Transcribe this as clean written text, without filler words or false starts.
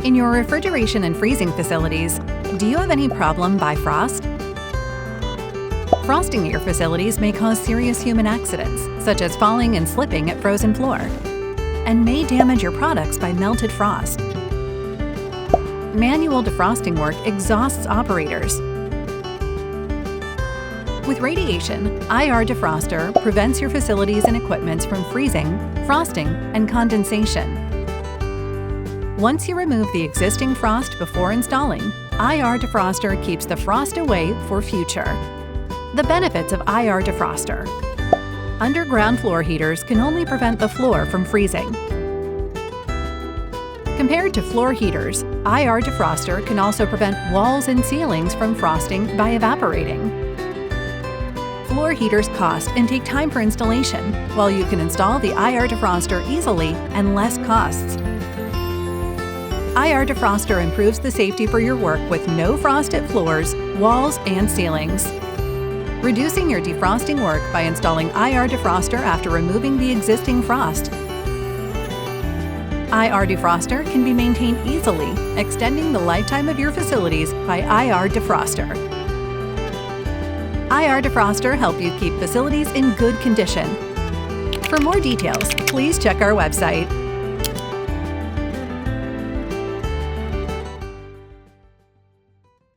In your refrigeration and freezing facilities, do you have any problem by frost? Frosting at your facilities may cause serious human accidents, such as falling and slipping at frozen floor, and may damage your products by melted frost. Manual defrosting work exhausts operators. With radiation, IR Defroster prevents your facilities and equipment from freezing, frosting, and condensation. Once you remove the existing frost before installing, IR Defroster keeps the frost away for future. The benefits of IR Defroster. Underground floor heaters can only prevent the floor from freezing. Compared to floor heaters, IR Defroster can also prevent walls and ceilings from frosting by evaporating. Floor heaters cost and take time for installation, while you can install the IR Defroster easily and less costs. IR Defroster improves the safety for your work with no frost at floors, walls, and ceilings. Reducing your defrosting work by installing IR Defroster after removing the existing frost. IR Defroster can be maintained easily, extending the lifetime of your facilities by IR Defroster. IR Defroster help you keep facilities in good condition. For more details, please check our website.